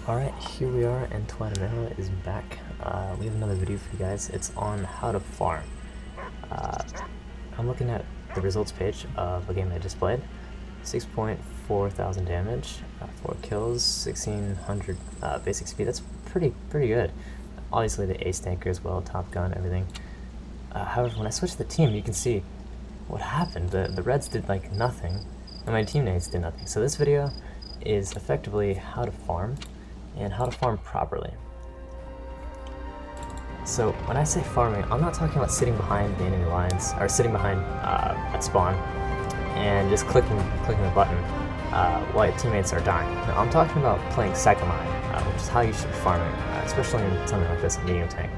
Alright, here we are, and Twanamera is back. We have another video for you guys. It's on how to farm. I'm looking at the results page of a game I just played. 6.4 thousand damage, 4 kills, 1600 basic speed. That's pretty good. Obviously the ace tanker as well, top gun, everything. However, when I switched the team, you can see what happened. The Reds did like nothing, and my teammates did nothing. So this video is effectively how to farm, and how to farm properly. So when I say farming, I'm not talking about sitting behind the enemy lines, or sitting behind at spawn, and just clicking the button while your teammates are dying. Now, I'm talking about playing second line, which is how you should be farming, especially in something like this, a medium tank.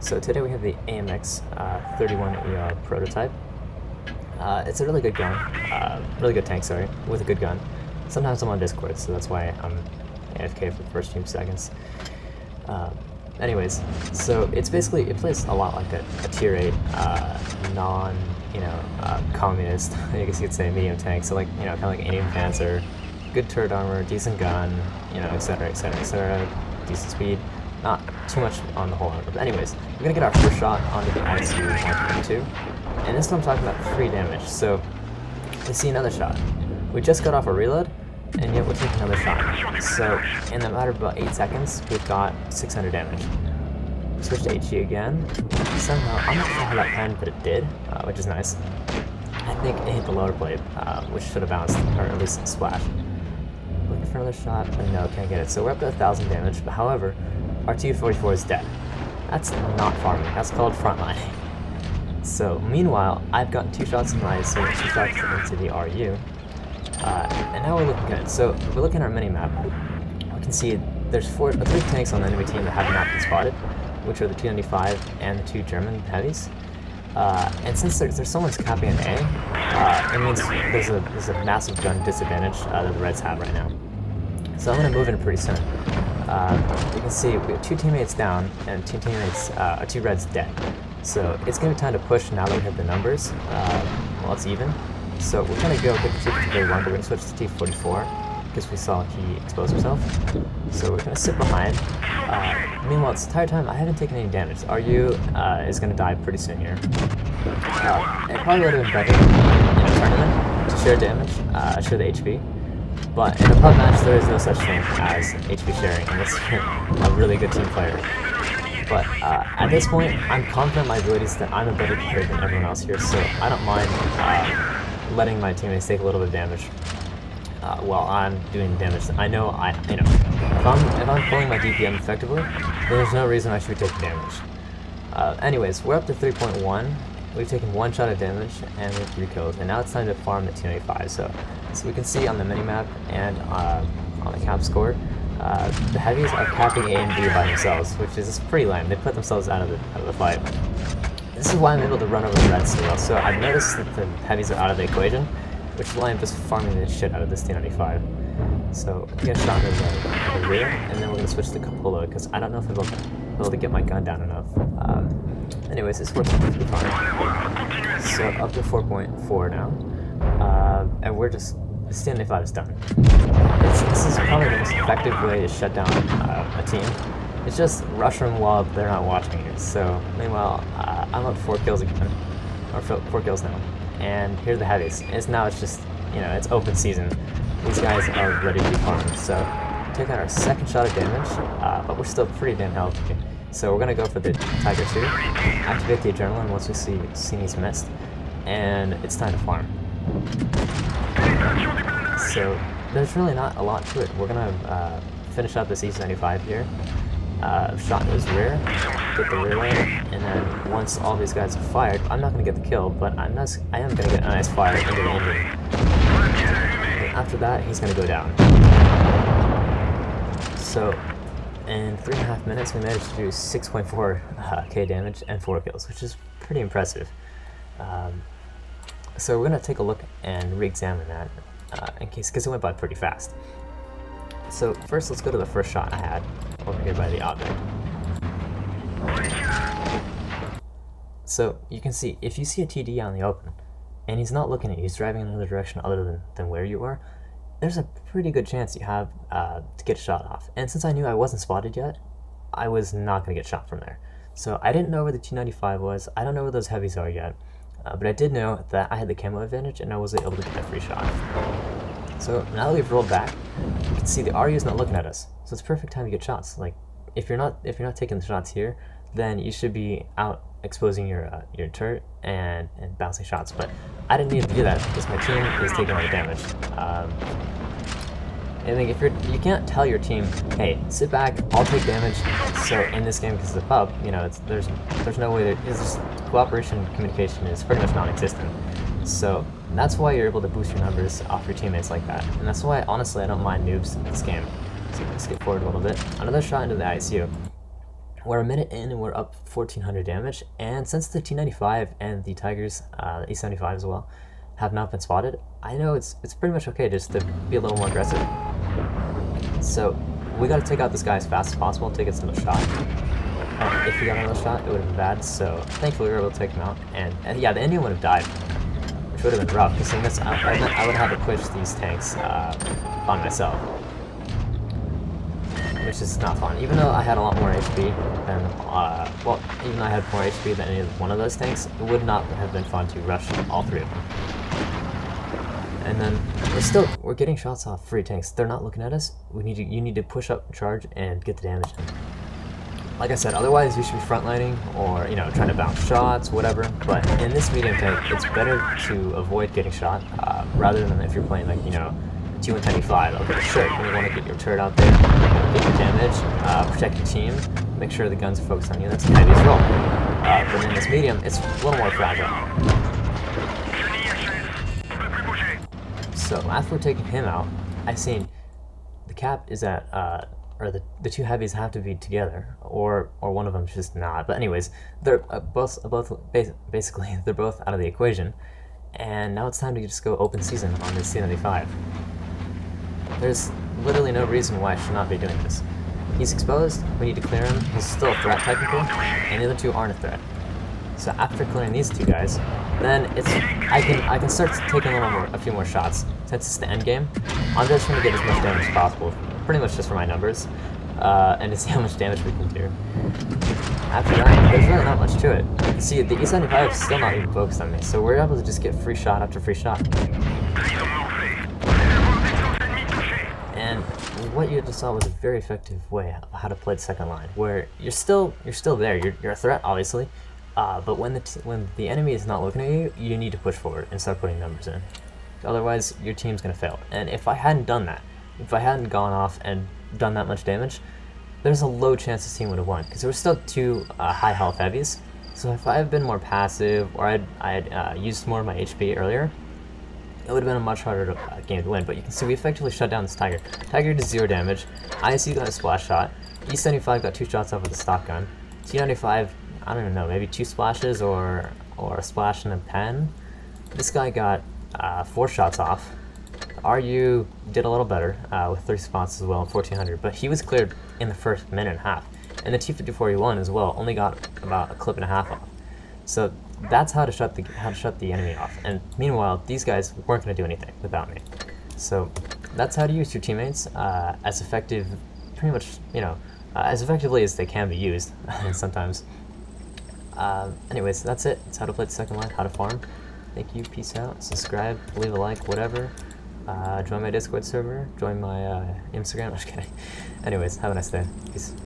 So today we have the AMX 31ER prototype. It's a really good gun, really good tank, sorry, with a good gun. Sometimes I'm on Discord, so that's why I'm AFK for the first few seconds. Anyways, so it's basically, it plays a lot like a tier 8 non, communist, I guess you could say, medium tank. So like, kind of like Indian Panzer, good turret armor, decent gun, etc, decent speed. Not too much on the whole armor. But anyways, we're gonna get our first shot onto the ICU 122, and this time I'm talking about free damage. So we see another shot. We just got off a reload, and yet we'll take another shot. So in a matter of about 8 seconds, we've got 600 damage. Switch to HE again. Somehow, I'm not sure how that happened, but it did, which is nice. I think it hit the lower plate, which should have bounced, or at least splash. Looking for another shot, but no, can't get it. So we're up to 1000 damage, but however, our T-44 is dead. That's not farming, that's called frontlining. So meanwhile, I've gotten 2 shots in my IC, 2 shots into the RU. And now we're looking good. So if we look at our mini-map, we can see there's 3 tanks on the enemy team that have not been spotted, which are the 295 and the 2 German heavies. And since there's someone's capping an A, it means there's a massive gun disadvantage that the Reds have right now. So I'm going to move in pretty soon. You can see we have 2 teammates down and 2 Reds dead. So it's going to be time to push now that we have the numbers. Well, it's even. So we're going to go get the T-51, but we're going to switch to T-44 because we saw he exposed himself. So we're going to sit behind. Meanwhile, this entire time I haven't taken any damage. RU is going to die pretty soon here. It probably would have been better in a tournament to share damage, share the HP. But in a pub match, there is no such thing as HP sharing unless you're a really good team player. But at this point, I'm confident in my abilities that I'm a better player than everyone else here, so I don't mind letting my teammates take a little bit of damage while I'm doing damage. I know if I'm pulling my DPM effectively, then there's no reason I should be taking damage. Anyways, we're up to 3.1. We've taken 1 shot of damage and we have 3 kills, and now it's time to farm the 295. So we can see on the minimap and on the cap score, the heavies are capping A and B by themselves, which is pretty lame. They put themselves out of the fight. This is why I'm able to run over the Reds so well. So I've noticed that the heavies are out of the equation, which is why I'm just farming the shit out of this T95. So I get a shot in the rear, and then we're going to switch to Cupola, because I don't know if I'll be able to get my gun down enough. Anyways, it's working pretty fine. So up to 4.4 now, and we're just, the T95 is done. This is probably the most effective way to shut down a team. It's just rush them while they're not watching you. So meanwhile, I'm up 4 kills again, or 4 kills now, and here are the heavies. It's just, it's open season. These guys are ready to be farmed. So take out our 2nd shot of damage, but we're still pretty damn healthy. So we're gonna go for the Tiger 2, activate the adrenaline once we see he's missed, and it's time to farm. So there's really not a lot to it. We're gonna finish up this E95 here. Shot in his rear, get the rear lane, and then once all these guys are fired, I'm not going to get the kill, but I am going to get a nice fire into the engine. And after that, he's going to go down. So in 3.5 minutes, we managed to do 6.4k damage and 4 kills, which is pretty impressive. So we're going to take a look and re-examine that because it went by pretty fast. So first, let's go to the first shot I had over here by the object. So you can see, if you see a TD out in the open, and he's not looking at you, he's driving in another direction other than where you are, there's a pretty good chance you have to get a shot off. And since I knew I wasn't spotted yet, I was not going to get shot from there. So I didn't know where the 295 was. I don't know where those heavies are yet. But I did know that I had the camo advantage and I was able to get a free shot. So now that we've rolled back, you can see the RU is not looking at us. So it's perfect time to get shots. Like if you're not taking the shots here, then you should be out exposing your turret and bouncing shots. But I didn't need to do that because my team is taking all the damage. I think if you can't tell your team, hey, sit back, I'll take damage. So in this game, because it's a pub, you know, there's no way cooperation communication is pretty much non-existent. So that's why you're able to boost your numbers off your teammates like that. And that's why, honestly, I don't mind noobs in this game. So let's skip forward a little bit. Another shot into the ICU. We're a minute in and we're up 1400 damage. And since the T95 and the Tigers, the E75 as well, have not been spotted, I know it's pretty much okay just to be a little more aggressive. So we got to take out this guy as fast as possible to get another shot. If we got another shot, it would have been bad. So thankfully we were able to take him out. And yeah, the Indian would have died, which would have been rough because in this I would have to push these tanks by myself, which is not fun. Even though I had a lot more HP than even though I had more HP than any one of those tanks, it would not have been fun to rush all three of them. And then we're getting shots off free tanks. They're not looking at us. You need to push up, charge, and get the damage in. Like I said, otherwise you should be frontlining or trying to bounce shots, whatever. But in this medium tank, it's better to avoid getting shot rather than if you're playing like T125. Okay, sure, you want to get your turret out there, get your damage, protect your team, make sure the guns are focused on you. That's the heaviest roll. But in this medium, it's a little more fragile. So after taking him out, I seen the cap is at, or the two heavies have to be together, or one of them's just not. But anyways, they're basically they're both out of the equation, and now it's time to just go open season on this C95. There's literally no reason why I should not be doing this. He's exposed. We need to clear him. He's still a threat technically, and the other two aren't a threat. So after clearing these two guys, then I can start taking a few more shots. Since it's the end game, I'm just trying to get as much damage as possible, pretty much just for my numbers, and to see how much damage we can do. After that, there's really not much to it. You can see the E75 is still not even focused on me, so we're able to just get free shot after free shot. And what you just saw was a very effective way of how to play the second line, where you're still there. You're a threat, obviously. But when the enemy is not looking at you, you need to push forward and start putting numbers in. Otherwise, your team's going to fail. And if I hadn't done that, if I hadn't gone off and done that much damage, there's a low chance this team would have won, because there were still two high health heavies. So if I had been more passive, or I had used more of my HP earlier, it would have been a much harder game to win. But you can see we effectively shut down this Tiger. Tiger did 0 damage. ISU got a splash shot. E75 got 2 shots off with a stock gun. T95, I don't even know, maybe 2 splashes or a splash and a pen. This guy got 4 shots off. RU did a little better with 3 spots as well, 1400, but he was cleared in the first minute and a half. And the T54E1 as well only got about a clip and a half off. So that's how to shut the enemy off. And meanwhile, these guys weren't going to do anything without me. So that's how to use your teammates as effective, pretty much, as effectively as they can be used sometimes. Anyways, that's it. It's how to play the second line, how to farm. Thank you, peace out, subscribe, leave a like, whatever. Join my Discord server, join my Instagram, I'm just kidding. Anyways, have a nice day. Peace.